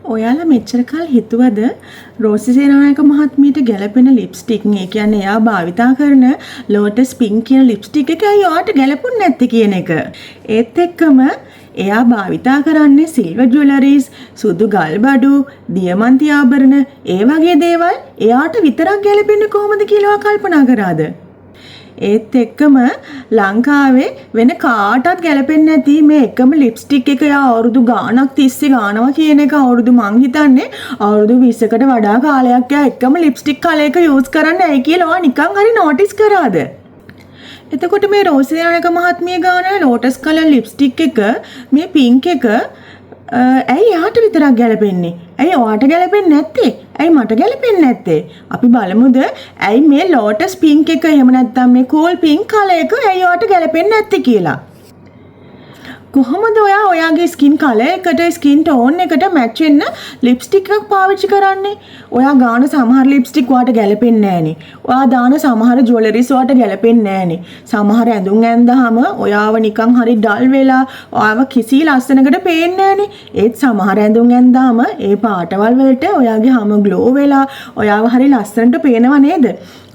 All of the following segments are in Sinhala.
ඔයාලා මෙච්චර කල් හිතුවද රෝසි සේනානායක මහත්මියට ගැලපෙන ලිප්ස්ටික් ඒ කියන්නේ එයා භාවිතා කරන ලෝටස් පින්ක් කියන ලිප්ස්ටික් එක ඔයාට ගැලපුන්නේ නැත්තේ කියන එක. ඒත් එක්කම එයා භාවිතා කරන්නේ සිල්වර් ජුවලරිස්, සුදු ගල්බඩු, දියමන්ති ආභරණ ඒ වගේ දේවල් එයාට විතරක් ගැලපෙන්නේ කොහොමද කියලා කල්පනා කරාද? ඒත් එක්කම ලංකාවේ වෙන කාටවත් ගැලපෙන්නේ නැති මේ එකම ලිප්ස්ටික් එක යා අවුරුදු ගාණක් තිස්සේ ගානවා කියන එක අවුරුදු මං හිතන්නේ අවුරුදු 20කට වඩා කාලයක් යා එකම ලිප්ස්ටික් කලයක යූස් කරන්නේ ඇයි කියලා ඔයා නිකන් හරි නෝටිස් කරාද? එතකොට මේ රෝසි සේනානායක මහත්මිය ගාන ලෝටස් කලර් ලිප්ස්ටික් එක මේ පින්ක් එක ඇයි යාට විතරක් ගැලපෙන්නේ? ඇයි ඔයාට ගැලපෙන්නේ නැත්තේ? ඇයි මට ගැලපෙන්නේ නැත්තේ? අපි බලමුද ඇයි මේ ලෝටස් පින්ක් එක එහෙම නැත්නම් මේ කූල් පින්ක් කලර් එක ඇයි ඔයාට ගැලපෙන්නේ නැත්තේ කියලා. කොහොමද ඔයාගේ ස්කින් කලර් එකට ස්කින් ටෝන් එකට මැච් වෙන්න ලිප්ස්ටික් එකක් පාවිච්චි කරන්නේ? ඔයා ගාන සමහර ලිප්ස්ටික් ඔයාට ගැලපෙන්නේ නැහනේ. ඔයා දාන සමහර ජුවලරිස් ඔයාට ගැලපෙන්නේ නැහනේ. සමහර ඇඳුම් ඇඳහම ඔයාව නිකන් හරි ඩල් වෙලා ඔයාව කිසි ලස්සනකට පේන්නේ නැහනේ. ඒත් සමහර ඇඳුම් ඇඳහම ඒ පාටවල් වලට ඔයාගේ හැම ග්ලෝ වෙලා ඔයාව හරි ලස්සනට පේනව නේද?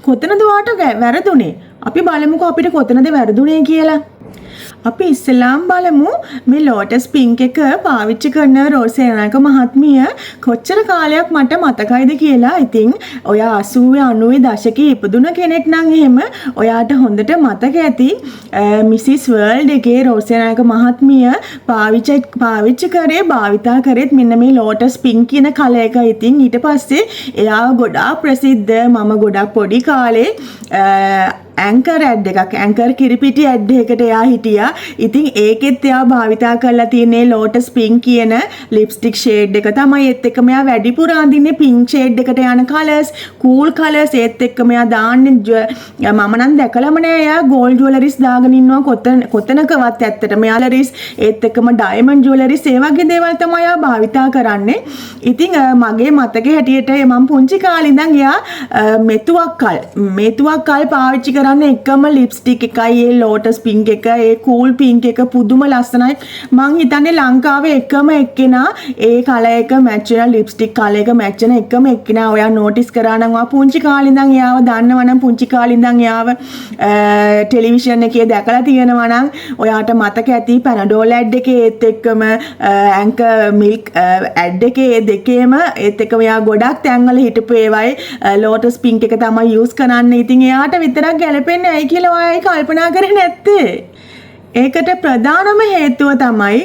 කොතනද ඔයාට වැරදුනේ? අපි බලමුකෝ අපිට කොතනද වැරදුනේ කියලා. අපි ඉස්සෙල්ලාම බලමු මේ ලෝටස් පින්ක් එක පාවිච්චි කරන රෝසි සේනානායක මහත්මිය කොච්චර කාලයක් මට මතකයිද කියලා. ඉතින් ඔයා 80 90 දශකයේ ඉපදුන කෙනෙක් නම් එහෙම ඔයාට හොඳට මතක ඇති මිසිස් වර්ල්ඩ් එකේ රෝසි සේනානායක මහත්මිය පාවිච්චි කරේ භාවිතා කරේත් මෙන්න මේ ලෝටස් පින්ක් කියන කලර් එක. ඉතින් ඊට පස්සේ එයා ගොඩාක් ප්‍රසිද්ධ. මම ගොඩක් පොඩි කාලේ ඇන්කර් ඇඩ් එකක් ඇන්කර් කිරිපිටි ඇඩ් එකකට එයා හිටියා. ඉතින් ඒකෙත් එයා භාවිතා කරලා තියෙන්නේ ලෝටස් පින්ක් කියන ලිප්ස්ටික් ෂේඩ් එක තමයි. ඒත් එක්කම එයා වැඩිපුර අඳින්නේ පින්ක් ෂේඩ් එකට යන කලර්ස්, කූල් කලර්ස්. ඒත් එක්කම එයා දාන්නේ මම නම් දැකලම නෑ එයා ගෝල්ඩ් ජුවලරිස් දාගෙන ඉන්නවා කොතනකවත් ඇත්තටම යාලරිස්. ඒත් එක්කම ඩයමන්ඩ් ජුවලරිස් ඒ වගේ දේවල් තමයි එයා භාවිතා කරන්නේ. ඉතින් මගේ මතකයේ හැටියට මම පුංචි කාලේ ඉඳන් එයා මෙතුවක් කල් පාවිච්චි කරන්නේ එකම ලිප්ස්ටික් එකයි ඒ ලෝටස් පින්ක් එක ඒ කූල් පින්ක් එක පුදුම ලස්සනයි. මං හිතන්නේ ලංකාවේ එකම එක්කෙනා ඒ කලර් එක මැච් වෙන ලිප්ස්ටික් කලර් එක මැච් වෙන එකම එක්කෙනා ඔයා නෝටිස් කරා නම් ඔයා පුංචි කාලේ ඉඳන් එයාව දන්නවා නම් පුංචි කාලේ ඉඳන් එයාව ටෙලිවිෂන් එකේ දැකලා තියෙනවා නම් ඔයාට මතක ඇති පැනඩෝල් ඇඩ් එකේ ඒත් එක්කම ඇන්කර් මිල්ක් ඇඩ් එකේ ඒ දෙකේම ඒත් එක්කම එයා ගොඩක් තැන්වල හිටපු ඒවයි ලෝටස් පින්ක් එක තමයි යූස් කරන්නේ. ඉතින් එයාට විතරක් ගැලපෙන්නේ ඇයි කියලා ඔයා කල්පනා කරේ නැත්තේ? ඒකට ප්‍රධානම හේතුව තමයි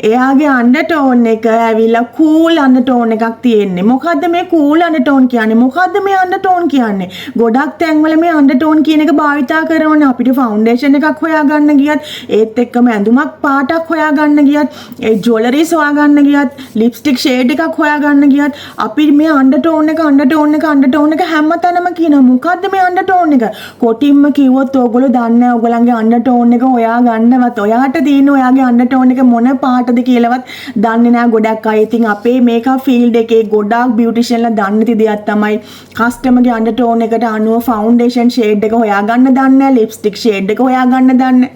එයාගේ අන්ඩර්ටෝන් එක ඇවිල්ලා කූල් අන්ඩර්ටෝන් එකක් තියෙන්නේ. මොකද්ද මේ කූල් අන්ඩර්ටෝන් කියන්නේ? මොකද්ද මේ අන්ඩර්ටෝන් කියන්නේ? ගොඩක් තැන්වල මේ අන්ඩර්ටෝන් කියන එක භාවිතා කරනවානේ. අපිට ෆවුන්ඩේෂන් එකක් හොයාගන්න ගියත්, ඒත් එක්කම ඇඳුමක් පාටක් හොයාගන්න ගියත්, ඒ ජුවලරිස් හොයාගන්න ගියත්, ලිප්ස්ටික් ෂේඩ් එකක් හොයාගන්න ගියත් අපි මේ අන්ඩර්ටෝන් එක හැමතැනම කියනවා. මොකද්ද මේ අන්ඩර්ටෝන් එක? කොටින්ම කිව්වොත් ඕගොල්ලෝ දන්නේ නැහැ ඕගොල්ලන්ගේ අන්ඩර්ටෝන් එක හොයාගන්න. ඔයාට තියෙන ඔයාගේ අන්ඩර්ටෝන් එක මොන පාටද කියලාවත් දන්නේ නැහැ ගොඩක් අය. ඉතින් අපේ මේකප් ෆීල්ඩ් එකේ ගොඩාක් බියුටිෂියන්ලා දන්නේ නැති දෙයක් තමයි කස්ටමර්ගේ අන්ඩර්ටෝන් එකට අනුව ෆවුන්ඩේෂන් ෂේඩ් එක හොයාගන්න දන්නේ නැහැ, ලිප්ස්ටික් ෂේඩ් එක හොයාගන්න දන්නේ නැහැ,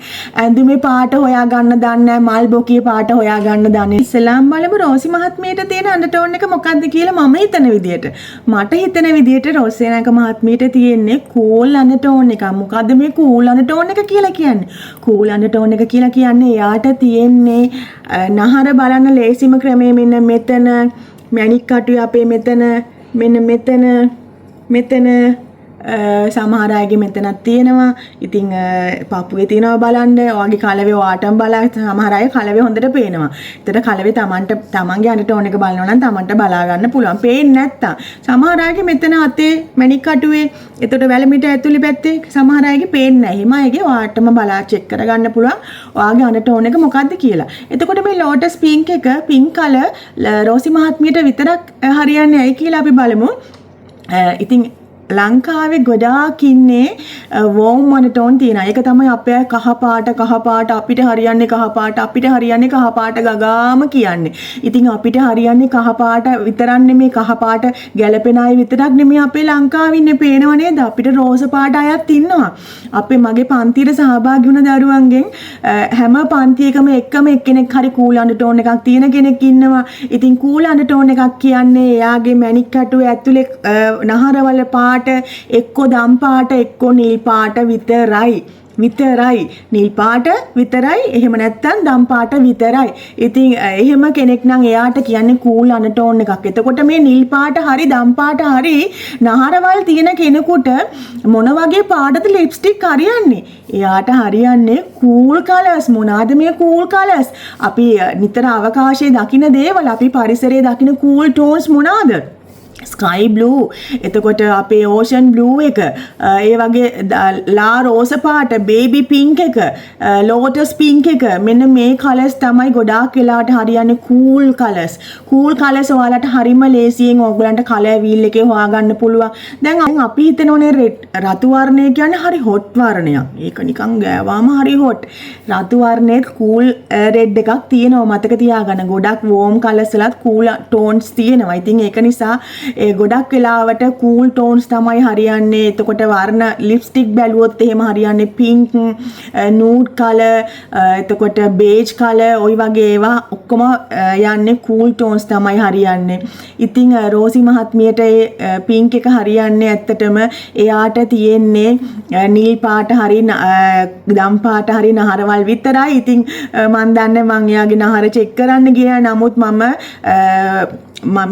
ඇඳුමේ පාට හොයාගන්න දන්නේ නැහැ, මල් බොකියේ පාට හොයාගන්න දන්නේ නැහැ. ඉස්ලාම් බලමු රෝසි මහත්මියට තියෙන අන්ඩර්ටෝන් එක මොකක්ද කියලා මම හිතන විදියට. මට හිතන විදියට රෝසි සේනානායක මහත්මියට තියෙන්නේ කූල් අන්ඩර්ටෝන් එකක්. මොකද්ද මේ කූල් අන්ඩර්ටෝන් එක කියලා කියන්නේ? කූල් අන්ඩර්ටෝන් එක කියලා කියන්නේ එයාට තියෙන්නේ නහර බලන්න ලේසිම ක්‍රමය මෙන්න මෙතන මැණික් කටුවේ අපේ මෙතන මෙන්න මෙතන සමහර අයගේ මෙතනක් තියෙනවා. ඉතින් පපුවේ තියෙනවා බලන්න. ඔයාගේ කලවේ ඔයාටම බලන්න සමහර අය කලවේ හොඳට පේනවා. ඒතර කලවේ තමන්ගේ අන්ඩර්ටෝන් එක බලනවා නම් තමන්ට බලා ගන්න පුළුවන්. පේන්නේ නැත්තම් සමහර අයගේ මෙතන අතේ මැණික් කටුවේ එතකොට වැලමිට ඇතුලේ පැත්තේ සමහර අයගේ පේන්නේ නැහැ. හිම අයගේ ඔයාටම බලා චෙක් කරගන්න පුළුවන් ඔයාගේ අන්ඩර්ටෝන් එක මොකද්ද කියලා. එතකොට මේ ලෝටස් පින්ක් එක පින්ක් කලර් රෝසි මහත්මියට විතරක් හරියන්නේ ඇයි කියලා අපි බලමු. ඉතින් ලංකාවේ ගොඩාක් ඉන්නේ වෝම් මොනටෝන් තියෙන. ඒක තමයි අපේ කහපාට අපිට හරියන්නේ කහපාට ගගාම කියන්නේ. ඉතින් අපිට හරියන්නේ කහපාට විතරක් නෙමේ කහපාට ගැලපෙන අය විතරක් නෙමේ අපේ ලංකාවේ ඉන්නේ පේනව නේද? අපිට රෝස පාට අයත් ඉන්නවා. අපේ මගේ පන්තියට සහභාගී වුණ දරුවන්ගෙන් හැම පන්තියකම එක්කම එක්කෙනෙක් හරි කූල් අන්ඩර්ටෝන් එකක් තියෙන කෙනෙක් ඉන්නවා. ඉතින් කූල් අන්ඩර්ටෝන් එකක් කියන්නේ එයාගේ මැණික් කටුවේ ඇතුලේ නහරවල පාට එක්කෝ දම් පාට එක්කෝ නිල් පාට විතරයි නිල් පාට විතරයි එහෙම නැත්නම් දම් පාට විතරයි. ඉතින් එහෙම කෙනෙක් නම් එයාට කියන්නේ කූල් අන්ඩර්ටෝන් එකක්. එතකොට මේ නිල් පාට හරි දම් පාට හරි නහරවල් තියෙන කෙනෙකුට මොන වගේ පාටද ලිප්ස්ටික් හරියන්නේ? එයාට හරියන්නේ කූල් කලර්ස්. මොනවාද මේ කූල් කලර්ස්? අපි නිතර අවකාශයේ දකින දේවල්, අපි පරිසරයේ දකින කූල් ටෝන්ස් මොනවාද? ස්කයි බ්ලූ, එතකොට අපේ ඕෂන් බ්ලූ එක, ඒ වගේ ලා රෝස පාට, බේබි පින්ක් එක, ලෝටස් පින්ක් එක, මෙන්න මේ කලර්ස් තමයි ගොඩාක් වෙලාවට හරියන්නේ කූල් කලර්ස්. කූල් කලර්ස් ඔයාලට හරිම ලේසියෙන් ඕගලන්ට කලර් වීල් එකේ හොයාගන්න පුළුවන්. දැන් අපි හිතනෝනේ රතු වර්ණය කියන්නේ හරි හොට් වර්ණයක්. ඒක නිකන් ගෑවාම හරි හොට්. රතු වර්ණයේ කූල් රෙඩ් එකක් තියෙනවා, මතක තියාගන්න. ගොඩක් වෝම් කලර්ස් වලත් කූල් ටෝන්ස් තියෙනවා. ඉතින් ඒක නිසා ඒ ගොඩක් වෙලාවට කූල් ටෝන්ස් තමයි හරියන්නේ. එතකොට වර්ණ ලිප්ස්ටික් බැලුවොත් එහෙම හරියන්නේ පින්ක්, නූඩ් කලර්, එතකොට බේජ් කලර්, ওই වගේ ඒවා ඔක්කොම යන්නේ කූල් ටෝන්ස් තමයි හරියන්නේ. ඉතින් රෝසි මහත්මියට ඒ පින්ක් එක හරියන්නේ ඇත්තටම එයාට තියෙන්නේ නිල් පාට හරි දම් පාට හරි නහරවල් විතරයි. ඉතින් මන් දන්නේ මං එයාගේ නහර චෙක් කරන්න ගියා. නමුත් මම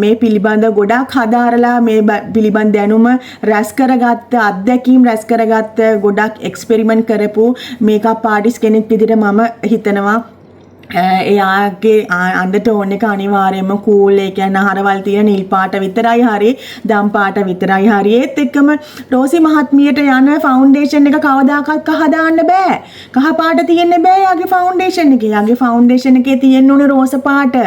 මේ පිළිබඳ ගොඩක් හදාරලා මේ පිළිබඳ දැනුම රැස් කරගත්ත, අත්දැකීම් රැස් කරගත්ත, ගොඩක් එක්ස්පෙරිමන්ට් කරපු මේකප් ආටිස්ට් කෙනෙක් විදිහට මම හිතනවා. එයාගේ අන්ඩර්ටෝන් එක අනිවාර්යයෙන්ම කූල්, ඒ කියන්නේ නහරවල් තියෙන නිල් පාට විතරයි හරි, දම් පාට විතරයි හරි. ඒත් එක්කම රෝසි මහත්මියට යන ෆවුන්ඩේෂන් එක කවදාකවත් කහ දාන්න බෑ. කහ පාට තියෙන්න බෑ යාගේ ෆවුන්ඩේෂන් එකේ. යාගේ ෆවුන්ඩේෂන් එකේ තියෙන්න ඕනේ රෝස පාට.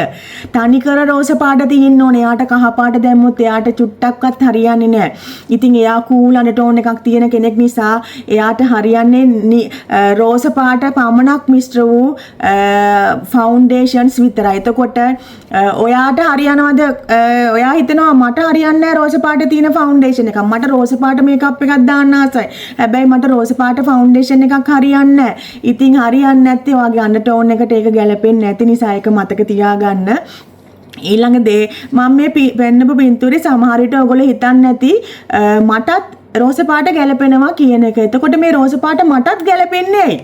තනිකර රෝස පාට තියෙන්න ඕනේ. එයාට කහ පාට දැම්මොත් එයාට චුට්ටක්වත් හරියන්නේ නෑ. ඉතින් එයා කූල් අන්ඩර්ටෝන් එකක් තියෙන කෙනෙක් නිසා එයාට හරියන්නේ රෝස පාට පමණක් මිශ්‍ර වූ ෆවුන්ඩේෂන්ස් විතරයි. එතකොට ඔයාට හරියනවද? ඔයා හිතනවා මට හරියන්නේ නැහැ රෝස පාට තියෙන ෆවුන්ඩේෂන් එකක්. මට රෝස පාට මේකප් එකක් දාන්න ආසයි. හැබැයි මට රෝස පාට ෆවුන්ඩේෂන් එකක් හරියන්නේ නැහැ. ඉතින් හරියන්නේ නැත්තේ ඔයාගේ අන්ඩර්ටෝන් එකට ඒක ගැලපෙන්නේ නැති නිසා ඒක මතක තියාගන්න. ඊළඟ දේ මම මේ පෙන්නපු පින්තූරේ සමහර විට ඔයගොල්ලෝ හිතන්නේ නැති මටත් රෝස පාට ගැලපෙනවා කියන එක. එතකොට මේ රෝස පාට මටත් ගැලපෙන්නේ ඇයි?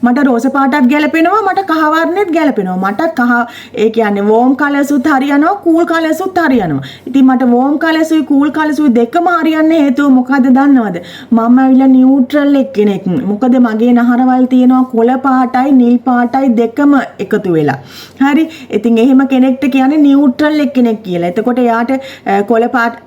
මට රෝස පාටත් ගැලපෙනවා, මට කහ වර්ණෙත් ගැලපෙනවා. මට කහ ඒ කියන්නේ වෝම් කලර්ස් උත් හරියනවා, කූල් කලර්ස් උත් හරියනවා. ඉතින් මට වෝම් කලර්ස් උයි කූල් කලර්ස් උයි දෙකම හරියන්නේ හේතුව මොකද්ද දන්නවද? මම ඇවිල්ලා නියුට්‍රල් කෙනෙක්. මොකද මගේ නහරවල් තියෙනවා කොළ පාටයි නිල් පාටයි දෙකම එකතු වෙලා. හරි. ඉතින් එහෙම කෙනෙක්ට කියන්නේ නියුට්‍රල් කෙනෙක් කියලා. එතකොට එයාට කොළ පාට,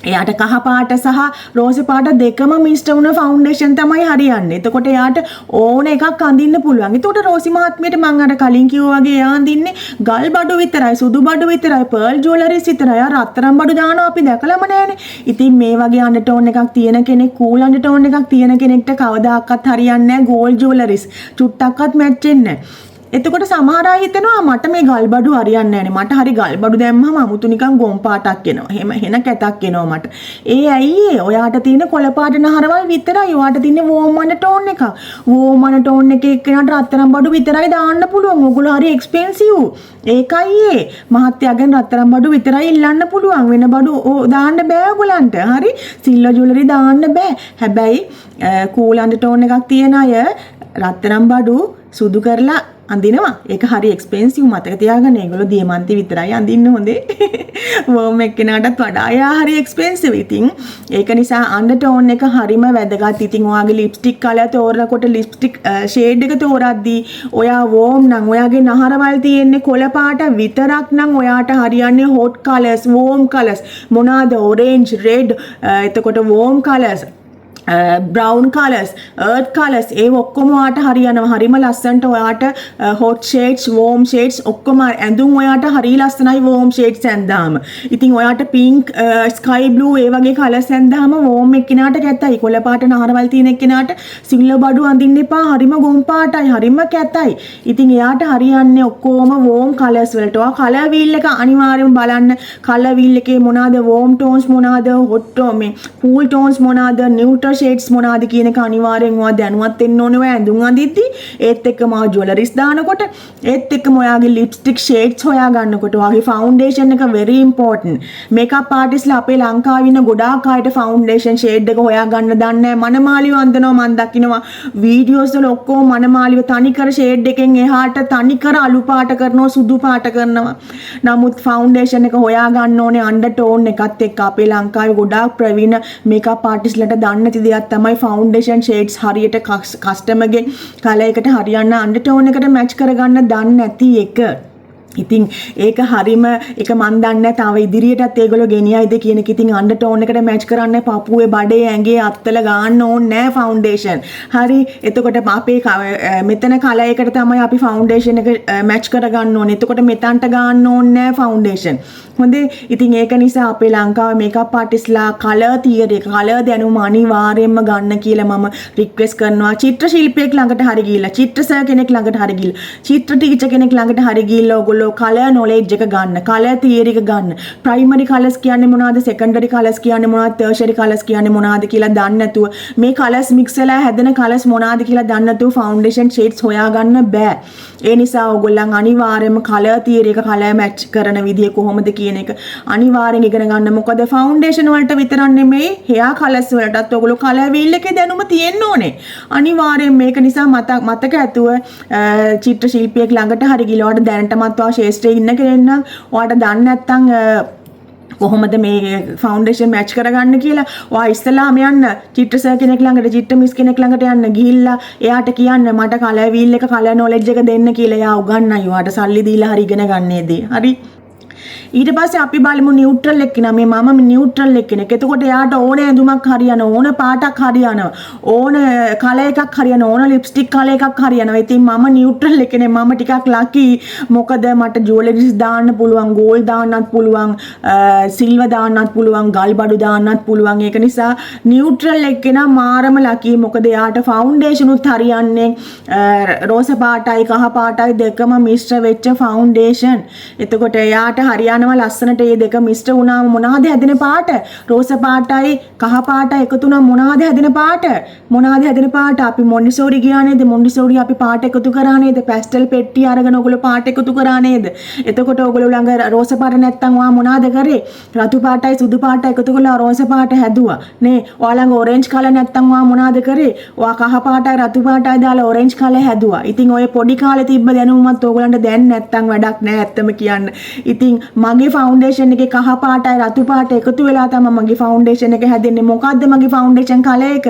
එයාට කහ පාට සහ රෝස පාට දෙකම මිශ්‍ර වුණ ෆවුන්ඩේෂන් තමයි හරියන්නේ. එතකොට එයාට ඕන එකක් අඳින්න පුළුවන්. එතකොට රෝසි මහත්මියට මම අර කලින් කිව්වා වගේ එයා අඳින්නේ ගල් බඩු විතරයි, සුදු බඩු විතරයි, පර්ල් ජුවලරිස් විතරයි. එයා රත්තරන් බඩු දානවා අපි දැකලාම නැහැනේ. ඉතින් මේ වගේ අන්ඩර්ටෝන් එකක් තියෙන කෙනෙක්, කූල් අන්ඩර්ටෝන් එකක් තියෙන කෙනෙක්ට කවදාකවත් හරියන්නේ නැහැ ගෝල්ඩ් ජුවලරිස්. චුට්ටක්වත් මැච් වෙන්නේ නැහැ. එතකොට සමහර අය හිතනවා මට මේ ගල් බඩු හරියන්නේ නැහැ නේ. මට හරි ගල් බඩු දැම්මම අමුතු නිකන් ගොම් පාටක් එනවා. එහෙම හෙන කැතක් එනවා මට. ඒ ඇයි ඔයාට තියෙන කොළ පාට නහරවල් විතරයි. ඔයාට තියෙන වෝම් අන්ඩර්ටෝන් එකක්. වෝම් අන්ඩර්ටෝන් එකේ එක්කෙනාට රත්තරන් බඩු විතරයි දාන්න පුළුවන්. ඕගොල්ලෝ හරි එක්ස්පෙන්සිව්. ඒකයි ඒ මහත්යාගෙන් රත්තරන් බඩු විතරයි ඉල්ලන්න පුළුවන්. වෙන බඩු දාන්න බෑ ඔයගොල්ලන්ට. හරි. සිල්වර් ජුවලරි දාන්න බෑ. හැබැයි කූල් අන්ඩර්ටෝන් එකක් තියන අය රත්තරන් බඩු සුදු කරලා අඳිනවා. ඒක හරි එක්ස්පෙන්සිව්. මතක තියාගන්න. ඒගොල්ලෝ දියමන්ති විතරයි අඳින්න හොඳේ. වෝම් එක්කෙනාටත් වඩා එයා හරි එක්ස්පෙන්සිව්. ඉතින් ඒක නිසා අන්ඩර්ටෝන් එක හරිම වැදගත්. ඉතින් ඔයාගේ ලිප්ස්ටික් කලර් තෝරනකොට ලිප්ස්ටික් ෂේඩ් එක තෝරද්දී ඔයා වෝම් නම්, ඔයාගේ නහරවල් තියෙන්නේ කොළ පාට විතරක් නම් ඔයාට හරියන්නේ හොට් කලර්ස්, වෝම් කලර්ස්. මොනවාද? ඔරෙන්ජ්, රෙඩ්, එතකොට warm colours. Brown colours earth colours ඒ ඔක්කොම ඔයාට හරියනවා හරිම ලස්සනට ඔයාට හොට් ෂේඩ්ස් වෝම් ෂේඩ්ස් ඔක්කොම ඇඳුම් ඔයාට හරිය ලස්සනයි වෝම් ෂේඩ්ස් ඇඳාම ඉතින් ඔයාට පින්ක් ස්කයි බ්ලූ ඒ වගේ කලර්ස් ඇඳාම වෝම් එක්කිනාට කැතයි කොළ පාට නහරවල් තියෙන එක්කිනාට සිල්වර් බඩු අඳින්න එපා හරිම ගොම් පාටයි හරිම කැතයි ඉතින් එයාට හරියන්නේ ඔක්කොම වෝම් කලර්ස් වලට ඔයා කලර් වීල් එක අනිවාර්යයෙන්ම බලන්න කලර් වීල් එකේ මොනවාද වෝම් ටෝන්ස් මොනවාද හොට් මේ කූල් ටෝන්ස් මොනවාද නියුට්‍රල් ෂේඩ්ස් මොනවාද කියන එක අනිවාර්යෙන් ඔයා දැනුවත් වෙන්න ඕනේ ඔයා ඇඳුම් අඳිද්දි ඒත් එක්කම ඔයා ජුවලරිස් දානකොට ඒත් එක්කම ඔයාගේ ලිප්ස්ටික් ෂේඩ්ස් හොයා ගන්නකොට ඔයාගේ ෆවුන්ඩේෂන් එක very important මේකප් ආටිස්ලා අපේ ලංකාවේ ඉන්න ගොඩාක් අයට ෆවුන්ඩේෂන් ෂේඩ් එක හොයා ගන්න දන්නේ නැහැ මනමාලිව අඳිනවා මම දකින්නවා වීඩියෝස් වල ඔක්කොම මනමාලිව තනිකර ෂේඩ් එකෙන් එහාට තනිකර අලු පාට කරනවා සුදු පාට කරනවා නමුත් ෆවුන්ඩේෂන් එක හොයා ගන්න ඕනේ අන්ඩර් ටෝන් එකත් එක්ක අපේ ලංකාවේ ගොඩාක් ප්‍රවීණ මේකප් ආටිස්ලාට දන්නේ නැති දෙයක් තමයි ෆවුන්ඩේෂන් ෂේඩ්ස් හරියට කස්ටමර්ගේ කලර් එකට හරියන්න අන්ඩර් ටෝන් එකට මැච් කරගන්න දන්නේ නැති එක. ඉතින් ඒක හරිම ඒක මන් දන්නේ තව ඉදිරියටත් ඒගොල්ලෝ ගෙනියයිද කියන එක ඉතින් අන්ඩර් ටෝන් එකට මැච් කරන්න පපුවේ බඩේ ඇඟේ අත්තල ගන්න ඕනේ නෑ ෆවුන්ඩේෂන්. හරි එතකොට අපේ මෙතන කලර් එකට තමයි අපි ෆවුන්ඩේෂන් එක මැච් කරගන්න ඕනේ. එතකොට මෙතනට ගන්න ඕනේ නෑ ෆවුන්ඩේෂන්. හොඳේ ඉතින් ඒක නිසා අපේ ලංකාවේ මේකප් ආටිස්ලා කලර් තියරි එක කලර් දැනුම අනිවාර්යයෙන්ම ගන්න කියලා මම රික්වෙස්ට් කරනවා චිත්‍ර ශිල්පියෙක් ළඟට හරි ගිහිල්ලා චිත්‍ර සර් කෙනෙක් ළඟට හරි ගිහිල්ලා චිත්‍ර ටීචර් කෙනෙක් ළඟට හරි ගිහිල්ලා ඔයගොල්ලෝ කලර් නොලෙජ් එක ගන්න කලර් තියරි එක ගන්න ප්‍රයිමරි කලර්ස් කියන්නේ මොනවද සෙකන්ඩරි කලර්ස් කියන්නේ මොනවද ටර්ෂරි කලර්ස් කියන්නේ මොනවද කියලා දන්නේ නැතුව මේ කලර්ස් මික්ස් වෙලා හැදෙන කලර්ස් මොනවද කියලා දන්නේ නැතුව ෆවුන්ඩේෂන් ෂේඩ්ස් හොයාගන්න බෑ ඒ නිසා ඔයගොල්ලන් අනිවාර්යයෙන්ම කලර් තියරි එක කලර් මැච් කරන විදිය කොහොමද කියන එක අනිවාර්යෙන් ඉගෙන ගන්න මොකද ෆවුන්ඩේෂන් වලට විතරක් නෙමෙයි හෙයා කලර්ස් වලටත් ඔයගොල්ලෝ කලර් වීල් එකේ දැනුම තියෙන්න ඕනේ අනිවාර්යෙන් මේක නිසා මතක ඇතුව චිත්‍ර ශිල්පියෙක් ළඟට හරි ගිහලා ඔයාලට දැනටමත් ඔයා ශේෂ්ත්‍රයේ ඉන්න කෙනෙක් නම් ඔයාලට දන්නේ නැත්නම් කොහොමද මේ ෆවුන්ඩේෂන් මැච් කරගන්න කියලා ඔයා ඉස්සලාම යන්න චිත්‍ර සර් කෙනෙක් ළඟට චිත්‍ර මිස් කෙනෙක් ළඟට යන්න ගිහිල්ලා එයාට කියන්න මට කලර් වීල් එක කලර් නොලෙජ් එක දෙන්න කියලා එයා උගන්වයි ඔයාට සල්ලි දීලා හරි ඉගෙන ගන්නේදී හරි ඊට පස්සේ අපි බලමු නියුට්‍රල් එක්කෙනා මේ මම නියුට්‍රල් එක්කෙනෙක්. එතකොට එයාට ඕන ඇඳුමක් හරියන ඕන පාටක් හරියන ඕන කලර් එකක් හරියන ඕන ලිප්ස්ටික් කලර් එකක් හරියනවා. ඉතින් මම නියුට්‍රල් එක්කෙනෙක් මම ටිකක් ලකි. මොකද මට ජුවලරිස් දාන්න පුළුවන්, ගෝල්ඩ් දාන්නත් පුළුවන්, සිල්වර් දාන්නත් පුළුවන්, ගල් බඩු දාන්නත් පුළුවන්. ඒක නිසා නියුට්‍රල් එක්කෙනා මාරම ලකි. මොකද එයාට ෆවුන්ඩේෂන් උත් හරියන්නේ රෝස පාටයි කහ පාටයි දෙකම මිශ්‍ර වෙච්ච ෆවුන්ඩේෂන්. එතකොට එයාට හරියනවා ලස්සනට මේ දෙක මිශ්‍ර වුණාම මොනවාද හැදෙන පාට රෝස පාටයි කහ පාටයි එකතු වුණාම මොනවාද හැදෙන පාට අපි මොන්ටිසෝරි ගියා නේද මොන්ටිසෝරි අපි පාට එකතු කරා නේද පැස්ටල් පෙට්ටිය අරගෙන ඔයගොල්ලෝ පාට එකතු කරා නේද එතකොට ඔයගොල්ලෝ ළඟ රෝස පාට නැත්තම් ඔයා මොනවාද කරේ රතු පාටයි සුදු පාටයි එකතු කරලා රෝස පාට හැදුවා නේ ඔයා ළඟ ඔරෙන්ජ් කලර් නැත්තම් ඔයා මොනවාද කරේ ඔයා කහ පාටයි රතු පාටයි දාලා ඔරෙන්ජ් කලර් හැදුවා ඉතින් ඔය පොඩි කාලේ තිබ්බ දැනුමත් ඔයගොල්ලන්ට දැන් නැත්තම් වැඩක් නැහැ ඇත්තම කියන්න ඉතින් මගේ ෆවුන්ඩේෂන් එකේ කහ පාටයි රතු පාට එකතු වෙලා තමයි මගේ ෆවුන්ඩේෂන් එක හැදෙන්නේ මොකද්ද මගේ ෆවුන්ඩේෂන් කලර් එක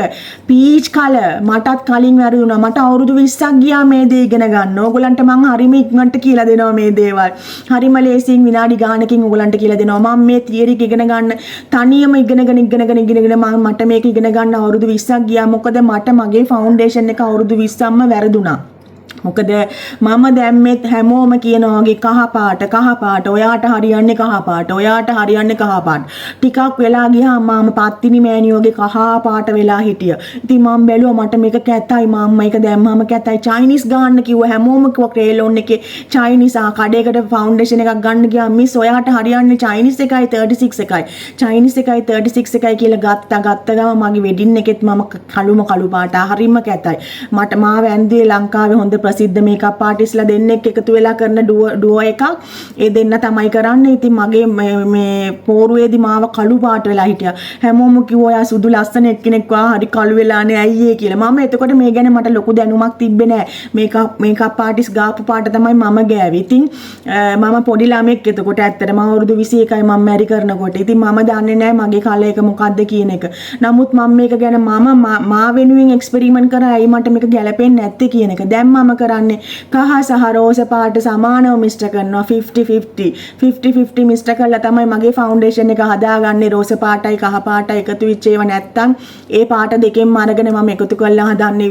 පීච් කලර් මටත් කලින් වැරුණා මට අවුරුදු 20ක් ගියා මේ දේ ඉගෙන ගන්න ඕගොල්ලන්ට මම හරිම ඉක්මනට කියලා දෙනවා මේ දේවල් හරිම ලේසියෙන් විනාඩි ගානකින් ඕගොල්ලන්ට කියලා දෙනවා මම මේ තියරි එක ඉගෙන ගන්න තනියම ඉගෙනගෙන මට මේක ඉගෙන ගන්න අවුරුදු 20ක් ගියා මොකද මට මගේ ෆවුන්ඩේෂන් එක අවුරුදු 20ක්ම වැරදුනා මොකද මම දැම්මෙත් හැමෝම කියනවා වගේ කහ පාට ඔයාට හරියන්නේ කහ පාට ටිකක් වෙලා ගියාම මම පත්තිනි මෑණියෝගේ කහ පාට වෙලා හිටියා ඉතින් මම බැලුවා මට මේක කැතයි මම මේක දැම්මම කැතයි චයිනීස් ගන්න කිව්වා හැමෝම කිව්වා ක්‍රේලොන් එකේ චයිනීස් කඩේකට ෆවුන්ඩේෂන් එකක් ගන්න ගියා මිස් ඔයාට හරියන්නේ චයිනීස් එකයි 36 එකයි චයිනීස් එකයි 36 එකයි කියලා ගත්ත ගම මගේ වෙඩින් එකෙත් මම කළු පාට හරිම කැතයි මට මාව ඇන්දේ ලංකාවේ හොඳ ප්‍රසිද්ධ මේකප් ආටිස්ලා දෙන්නෙක් එකතු වෙලා කරන ඩුවෝ එකක් ඒ දෙන්න තමයි කරන්නේ ඉතින් මගේ මේ පෝරුවේදී මාව කළු පාට වෙලා හිටියා හැමෝම කිව්වා ඔයා සුදු ලස්සන එක්කෙනෙක් වා හරි කළු වෙලානේ ඇයි ඒ කියලා මම එතකොට මේ ගැන මට ලොකු දැනුමක් තිබ්බේ නෑ මේකප් ආටිස් ගාපු පාට තමයි මම ගෑවේ ඉතින් මම පොඩි ළමෙක් එතකොට ඇත්තටම අවුරුදු 21යි මම මැරි කරනකොට ඉතින් මම දන්නේ නෑ මගේ කලර් එක මොකද්ද කියන එක නමුත් මම මේක ගැන මම මා වෙනුවෙන් එක්ස්පෙරිමන්ට් කරා ඇයි මට මේක ගැලපෙන්නේ නැත්තේ කියන එක දැන් මම කරන්නේ කහ සහ රෝස පාට සමානව මිශ්‍ර කරනවා 50-50 මිශ්‍ර කරලා තමයි මගේ ෆවුන්ඩේෂන් එක හදාගන්නේ. රෝස පාටයි කහ පාටයි එකතු වෙච්ච ඒවා නැත්තම් ඒ පාට දෙකෙන්ම අරගෙන මම එකතු කරලා හදන්නේ.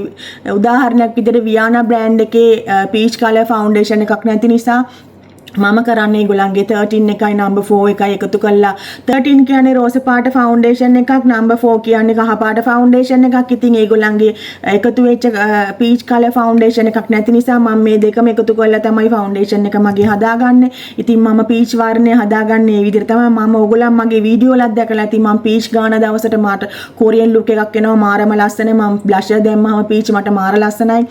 උදාහරණයක් විදිහට වියානා බ්‍රෑන්ඩ් එකේ පීච් කලර් ෆවුන්ඩේෂන් එකක් නැති නිසා මම කරන්නේ ඒගොල්ලන්ගේ 13 එකයි number 4 එකයි එකතු කරලා 13 කියන්නේ රෝස පාට ෆවුන්ඩේෂන් එකක්, number 4 කියන්නේ කහ පාට ෆවුන්ඩේෂන් එකක්. ඉතින් ඒගොල්ලන්ගේ එකතු වෙච්ච පීච් කලර් ෆවුන්ඩේෂන් එකක් නැති නිසා මම මේ දෙකම එකතු කරලා තමයි ෆවුන්ඩේෂන් එක මගේ හදාගන්නේ. ඉතින් මම පීච් වර්ණය හදාගන්නේ මේ විදිහට තමයි. මම ඕගොල්ලන් මගේ වීඩියෝ වලත් දැකලා ඇති. මම පීච් ගාන දවසට මට කොරියන් ලුක් එකක් එනවා මාරම ලස්සන. මම බ්ලෂර් දැම්මම පීච් මට මාර ලස්සනයි.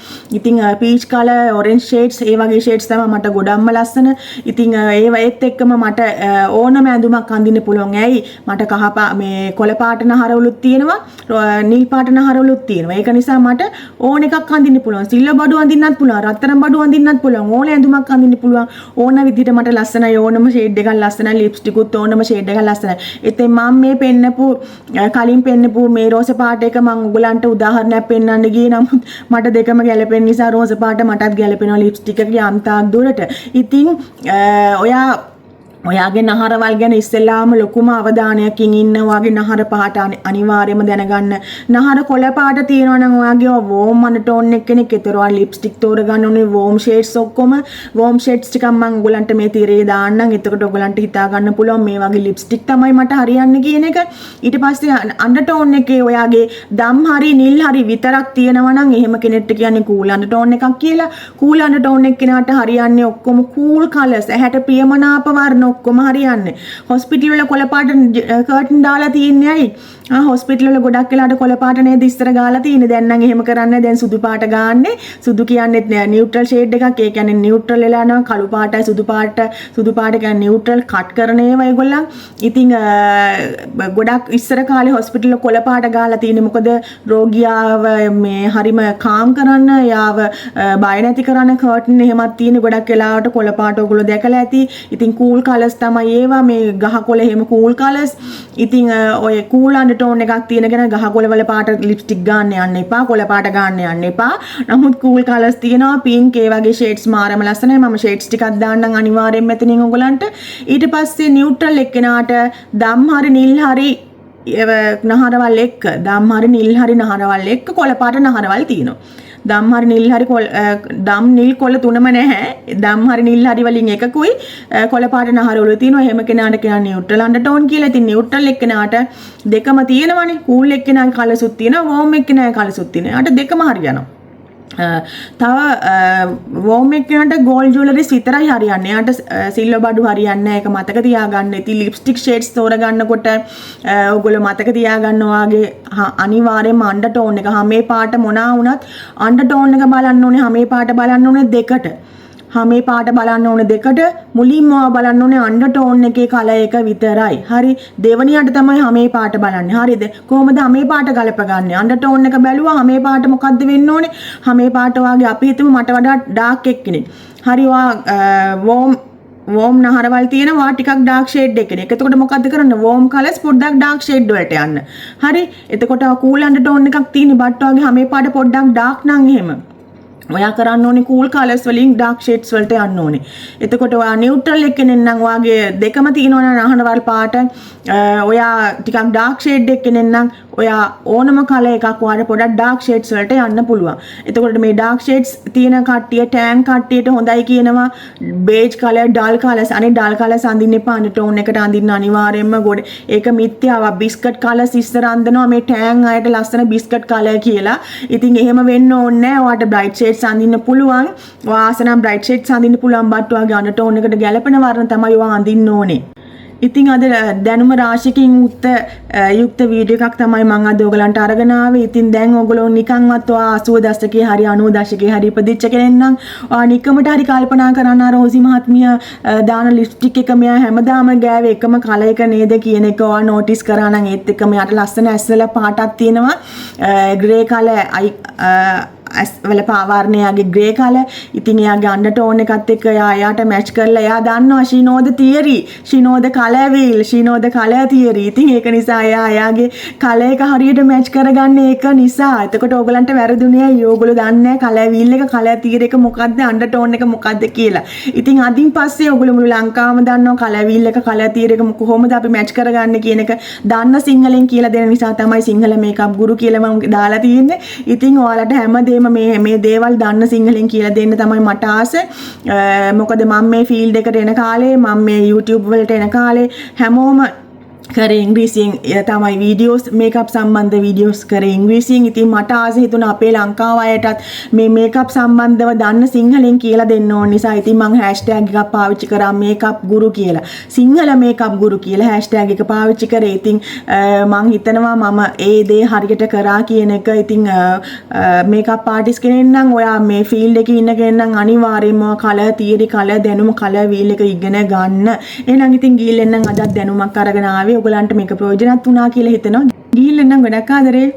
ඉතින් පීච් කලර් ඔරෙන්ජ් ෂේඩ්ස් ඒ වගේ ෂේඩ්ස් තමයි මට ගොඩක්ම ලස්සන. ඉතින් ඒත් එක්කම මට ඕනම ඇඳුමක් අඳින්න පුළුවන්. ඇයි මට මේ කොළ පාට නහරවලුත් තියෙනවා, නිල් පාට නහරවලුත් තියෙනවා. ඒක නිසා මට ඕන එකක් අඳින්න පුළුවන්. සිල්වර් බඩු අඳින්නත් පුළුවන්, රත්තරන් බඩු අඳින්නත් පුළුවන්. ඕන ඇඳුමක් අඳින්න පුළුවන්. ඕන විදිහට මට ලස්සනයි. ඕනම ෂේඩ් එකක් ලස්සනයි. ලිප්ස්ටිකුත් ඕනම ෂේඩ් එකක් ලස්සනයි. ඉතින් මම මේ කලින් පෙන්නපු මේ රෝස පාට එක මම ඔයගලන්ට උදාහරණයක් පෙන්නන්න ගියේ. නමුත් මට දෙකම ගැලපෙන නිසා රෝස පාට මටත් ගැලපෙනවා ලිප්ස්ටික් එක යම්තාක් දුරට. ඉතින් ඔයාගේ නහරවල් ගැන ඉස්සෙල්ලාම ලොකුම අවධානයකින් ඉන්න. ඔයාගේ නහර පාට අනිවාර්යයෙන්ම දැනගන්න. නහර කොළ පාට තියෙනවා නම් ඔයාගේ වෝම් අන්ඩර්ටෝන් එක කෙනෙක් ඒතර ඔයා ලිප්ස්ටික් තෝරගන්න ඕනේ වෝම් ෂේඩ්ස් ඔක්කොම. වෝම් ෂේඩ්ස් ටිකක් මම ඔයගලන්ට මේ තිරේ දාන්නම්. එතකොට ඔයගලන්ට හිතා ගන්න පුළුවන් මේ වගේ ලිප්ස්ටික් තමයි මට හරියන්නේ කියන එක. ඊට පස්සේ අන්ඩර්ටෝන් එකේ ඔයාගේ දම් හරි නිල් හරි විතරක් තියෙනවා නම් එහෙම කෙනෙක්ට කියන්නේ කූල් අන්ඩර්ටෝන් එකක් කියලා. කූල් අන්ඩර්ටෝන් එක කෙනාට හරියන්නේ ඔක්කොම කූල් කලර්ස්, ඇහැට ප්‍රියමනාප වර්ණ ඔක්කොම හරියන්නේ. හොස්පිටල් වල කොළ පාට කර්ටන් දාලා තියන්නේ ඇයි? හොස්පිටල් වල ගොඩක් වෙලාට කොළ පාට නේද ඉස්සර ගාලා තියෙන්නේ. දැන් නම් එහෙම කරන්නේ. දැන් සුදු පාට ගාන්නේ. සුදු කියන්නේ නියුට්‍රල් ෂේඩ් එකක්. ඒ කියන්නේ නියුට්‍රල් වෙලා යනවා. කළු පාටයි සුදු පාට කියන්නේ නියුට්‍රල් කට් කරන ඒවා ඒගොල්ලන්. ඉතින් ගොඩක් ඉස්සර කාලේ හොස්පිටල් වල කොළ පාට ගාලා තියෙන්නේ. මොකද රෝගියාව මේ හරිම කාම් කරන්න, යාව බය නැති කරන්න කර්ටන් එහෙමත් තියෙන්නේ. ගොඩක් වෙලාවට කොළ පාට ඔයගොල්ලෝ දැකලා ඇති. ඉතින් කූල් කලර්ස් තමයි ඒවා. මේ ගහකොළ එහෙම කූල් කලර්ස්. ඉතින් ඔය කූල් අන්ඩර්ටෝන් එකක් තියෙන කෙනා ගහකොළ වල පාට ලිප්ස්ටික් ගන්න යන්න එපා, කොළ පාට ගන්න යන්න එපා. නමුත් කූල් කලර්ස් තියෙනවා, පින්ක් ඒ වගේ ෂේඩ්ස් මාරම ලස්සනයි. මම ෂේඩ්ස් ටිකක් දාන්නම් අනිවාර්යෙන් මෙතනින් ඔයගලන්ට. ඊට පස්සේ නියුට්‍රල් එක්කෙනාට දම් හරි නිල් හරි නහරවල් එක්ක, දම් හරි නිල් හරි නහරවල් එක්ක කොළ පාට නහරවල් තියෙනවා. දම් හරි නිල් හරි දම් නිල් කොළ තුනම නැහැ. දම් හරි නිල් හරි වලින් එකකුයි කොළ පාට නහරවල තියෙනවා. එහෙම කෙනාට කියන්නේ නියුට්‍රල් අන්ඩර්ටෝන් කියලා. ඉතින් නියුට්‍රල් එක්කෙනාට දෙකම තියෙනවනේ. කූල් එක්කෙනාගේ කලසුත් තියෙනවා, වෝම් එක්කෙනාගේ කලසුත් තියෙනවා. අට දෙකම හරියනවා. තව වෝම් එක්කෙනාට ගෝල්ඩ් ජුවලරිස් විතරයි හරියන්නේ. යාට සිල්වර් බඩු හරියන්නේ නැහැ. ඒක මතක තියාගන්න. ඉතින් ලිප්ස්ටික් ෂේඩ්ස් තෝරගන්නකොට ඔයගොල්ලෝ මතක තියාගන්න ඔයාගේ අනිවාර්යයෙන්ම අන්ඩර්ටෝන් එක හැම පාට මොනවා වුණත් අන්ඩර්ටෝන් එක බලන්න ඕනේ. හැම පාට බලන්න ඕනේ දෙකට. හැම පාට බලන්න ඕනේ දෙකට. මුලින්ම බලන්න ඕනේ අන්ඩර්ටෝන් එකේ කලර් එක විතරයි. හරි. දෙවනියට තමයි හැම පාට බලන්නේ. හරිද? කොහොමද හැම පාට ගලපගන්නේ? අන්ඩර්ටෝන් එක බැලුවා හැම පාට මොකද්ද වෙන්න ඕනේ? හැම පාට වාගේ අපි හිතමු මට වඩා ඩාර්ක් එක්කෙනෙක්. හරි. වෝම් නහරවල් තියෙනවා ටිකක් ඩාර්ක් ෂේඩ් එකනේ. එතකොට මොකද්ද කරන්නේ? වෝම් කලර්ස් පොඩ්ඩක් ඩාර්ක් ෂේඩ් වලට යන්න. හරි. එතකොට කූල් අන්ඩර්ටෝන් එකක් තියෙන්නේ බට් වගේ හැම පාට පොඩ්ඩක් ඩාර්ක් නම් එහෙම. ඔයා කරන්න ඕනේ කූල් කලර්ස් වලින් ඩාර්ක් ෂේඩ්ස් වලට යන්න ඕනේ. එතකොට ඔයා නියුට්‍රල් එකකින් නම් ඔයාගේ දෙකම තියෙනවා නහරවල් පාට. ඔයා ටිකක් ඩාර්ක් ෂේඩ් එකකින් නම් ඔයා ඕනම කලර් එකක් ඔයාට පොඩක් ඩාර්ක් ෂේඩ්ස් වලට යන්න පුළුවන්. එතකොට මේ ඩාර්ක් ෂේඩ්ස් තියෙන කට්ටිය ටෑන් කට්ටියට හොඳයි කියනවා. Beige colour, dull colours. අනේ ඩල් කලර්ස් අඳින්න එපා. අන්ඩර්ටෝන් එකට අඳින්න අනිවාර්යයෙන්ම ගොඩ. ඒක මිත්‍යාවක්. බිස්කට් කලර්ස් ඉස්සර අඳිනවා මේ ටෑන් අයට ලස්සන බිස්කට් කලර් කියලා. ඉතින් එහෙම වෙන්න ඕනේ නැහැ. ඔයාට බ්‍රයිට් ෂේඩ්ස් අඳින්න පුළුවන්. ඔයා ආසනම් බ්‍රයිට් ෂේඩ්ස් අඳින්න පුළුවන්. බට් ඔයාගේ අන්ඩර්ටෝන් එකට ගැලපෙන වර්ණ තමයි ඔයා අඳින්න ඕනේ. ඉතින් අද දැනුම රාශියකින් යුක්ත වීඩියෝ එකක් තමයි මම අද ඔයගලන්ට අරගෙන ආවේ. ඉතින් දැන් ඔයගොල්ලෝ නිකන්වත් ඔයා 80 දශකයේ හරි 90 දශකයේ හරි ඉපදිච්ච කෙනෙක් නම් ඔයා නිකමට හරි කල්පනා කරන්න රෝසි මහත්මිය දාන ලිප්ස්ටික් එක මෙයා හැමදාම ගෑවේ එකම කලර් එක නේද කියන එක ඔයා නෝටිස් කරා නම් ඒත් එක්කම යට ලස්සන ඇස්වල පාටක් තියෙනවා. ග්‍රේ කලර් වල පාවර්ණයාගේ ග්‍රේ කලර්. ඉතින් එයාගේ අන්ඩර්ටෝන් එකත් එක්ක එයාට මැච් කරලා එයා දන්නවා she know the theory, she know the color wheel, she know the color theory. ඉතින් ඒක නිසා එයාගේ කලර් එක හරියට මැච් කරගන්න ඒක නිසා. එතකොට ඕගලන්ට වැරදුනේ ඇයි? ඕගොල්ලෝ දන්නේ නැහැ කලර් වීල් එක, කලර් තියරි එක මොකද්ද, අන්ඩර්ටෝන් එක මොකද්ද කියලා. ඉතින් අදින් පස්සේ ඕගොල්ලෝ මුළු ලංකාවම දන්නවා කලර් වීල් එක, කලර් තියරි එක කොහොමද අපි මැච් කරගන්නේ කියන එක දන්න සිංහලෙන් කියලා දෙන නිසා තමයි සිංහල මේකප් ගුරු කියලා මම දාලා තියෙන්නේ. ඉතින් ඔයාලට හැමදේම මේ දේවල් දන්න සිංහලෙන් කියලා දෙන්න තමයි මට ආස. මොකද මම මේ ෆීල්ඩ් එකට එන කාලේ, මම මේ YouTube වලට එන කාලේ හැමෝම කරේ ඉංග්‍රීසියෙන් තමයි වීඩියෝස්, මේකප් සම්බන්ධ වීඩියෝස් කරේ ඉංග්‍රීසියෙන්. ඉතින් මට ආස හිතුණා අපේ ලංකාව අයටත් මේ මේකප් සම්බන්ධව දන්න සිංහලෙන් කියලා දෙන්න ඕන නිසා ඉතින් මම හෑෂ්ටැග් එකක් පාවිච්චි කරා මේකප් ගුරු කියලා. සිංහල මේකප් ගුරු කියලා හෑෂ්ටැග් එක පාවිච්චි කරේ. ඉතින් මම හිතනවා මම ඒ දේ හරියට කරා කියන එක. ඉතින් මේකප් ආටිස්ට් කෙනෙක් නම් ඔයා මේ ෆීල්ඩ් එකේ ඉන්න කෙනෙක් නම් අනිවාර්යයෙන්ම කලර් තියරි, කලර් දැනුම, කලර් වීල් එක ඉගෙන ගන්න. එහෙනම් ඉතින් ගිහින් නම් අදත් දැනුමක් අරගෙන ආවේ. ඔයගලන්ට මේක ප්‍රයෝජනවත් වුණා කියලා හිතනවා. ගිහින් නම් ගොඩක් ආදරේ.